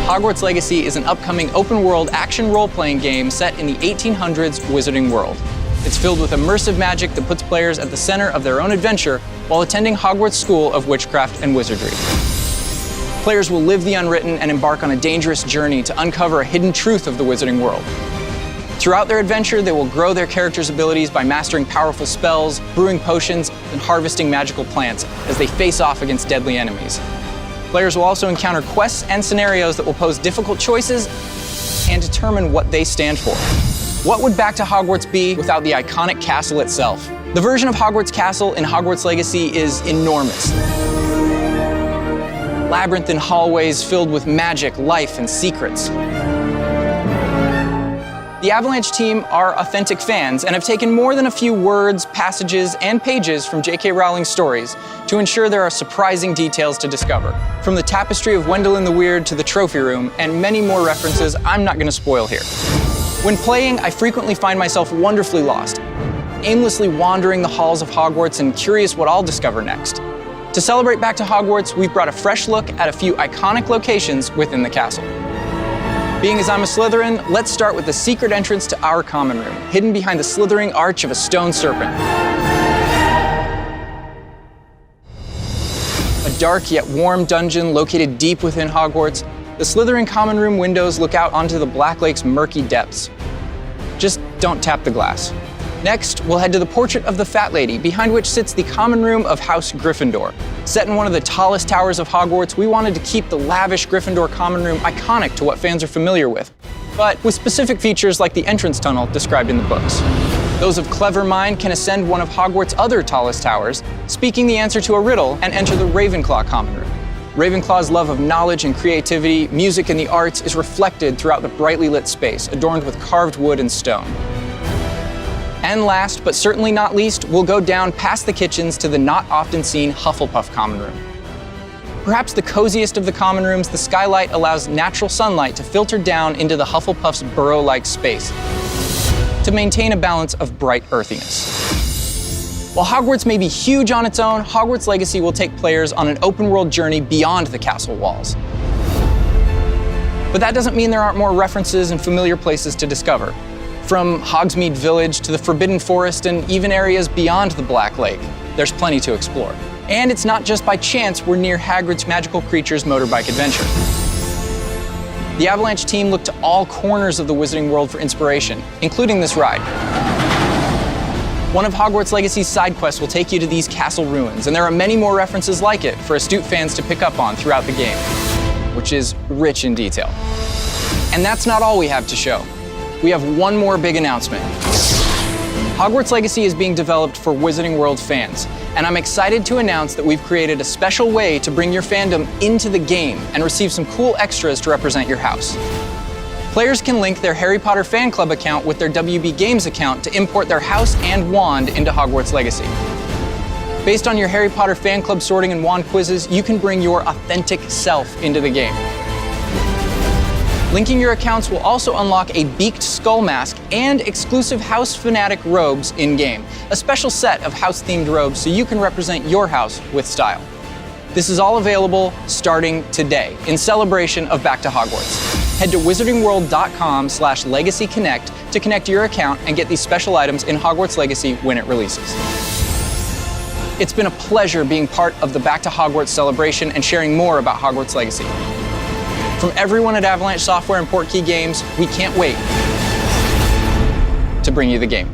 Hogwarts Legacy is an upcoming open-world action role-playing game set in the 1800s Wizarding world. It's filled with immersive magic that puts players at the center of their own adventure while attending Hogwarts School of Witchcraft and Wizardry. Players will live the unwritten and embark on a dangerous journey to uncover a hidden truth of the Wizarding world. Throughout their adventure, they will grow their characters' abilities by mastering powerful spells, brewing potions, and harvesting magical plants as they face off against deadly enemies. Players will also encounter quests and scenarios that will pose difficult choices and determine what they stand for. What would Back to Hogwarts be without the iconic castle itself? The version of Hogwarts Castle in Hogwarts Legacy is enormous. Labyrinthine hallways filled with magic, life, and secrets. The Avalanche team are authentic fans and have taken more than a few words, passages, and pages from J.K. Rowling's stories to ensure there are surprising details to discover. From the tapestry of Wendell and the Weird to the trophy room, and many more references I'm not going to spoil here. When playing, I frequently find myself wonderfully lost, aimlessly wandering the halls of Hogwarts and curious what I'll discover next. To celebrate Back to Hogwarts, we've brought a fresh look at a few iconic locations within the castle. Being as I'm a Slytherin, let's start with the secret entrance to our common room, hidden behind the slithering arch of a stone serpent. A dark yet warm dungeon located deep within Hogwarts, the Slytherin common room windows look out onto the Black Lake's murky depths. Just don't tap the glass. Next, we'll head to the portrait of the Fat Lady, behind which sits the common room of House Gryffindor. Set in one of the tallest towers of Hogwarts, we wanted to keep the lavish Gryffindor common room iconic to what fans are familiar with, but with specific features like the entrance tunnel described in the books. Those of clever mind can ascend one of Hogwarts' other tallest towers, speaking the answer to a riddle, and enter the Ravenclaw common room. Ravenclaw's love of knowledge and creativity, music, and the arts is reflected throughout the brightly lit space, adorned with carved wood and stone. And last, but certainly not least, we'll go down past the kitchens to the not often seen Hufflepuff common room. Perhaps the coziest of the common rooms, the skylight allows natural sunlight to filter down into the Hufflepuff's burrow-like space to maintain a balance of bright earthiness. While Hogwarts may be huge on its own, Hogwarts Legacy will take players on an open-world journey beyond the castle walls. But that doesn't mean there aren't more references and familiar places to discover. From Hogsmeade Village to the Forbidden Forest and even areas beyond the Black Lake, there's plenty to explore. And it's not just by chance we're near Hagrid's Magical Creatures motorbike adventure. The Avalanche team looked to all corners of the Wizarding world for inspiration, including this ride. One of Hogwarts Legacy's side quests will take you to these castle ruins, and there are many more references like it for astute fans to pick up on throughout the game, which is rich in detail. And that's not all we have to show. We have one more big announcement. Hogwarts Legacy is being developed for Wizarding World fans, and I'm excited to announce that we've created a special way to bring your fandom into the game and receive some cool extras to represent your house. Players can link their Harry Potter fan club account with their WB Games account to import their house and wand into Hogwarts Legacy. Based on your Harry Potter fan club sorting and wand quizzes, you can bring your authentic self into the game. Linking your accounts will also unlock a beaked skull mask and exclusive House Fanatic robes in-game, a special set of house-themed robes so you can represent your house with style. This is all available starting today in celebration of Back to Hogwarts. Head to wizardingworld.com/legacyconnect to connect your account and get these special items in Hogwarts Legacy when it releases. It's been a pleasure being part of the Back to Hogwarts celebration and sharing more about Hogwarts Legacy. From everyone at Avalanche Software and Portkey Games, we can't wait to bring you the game.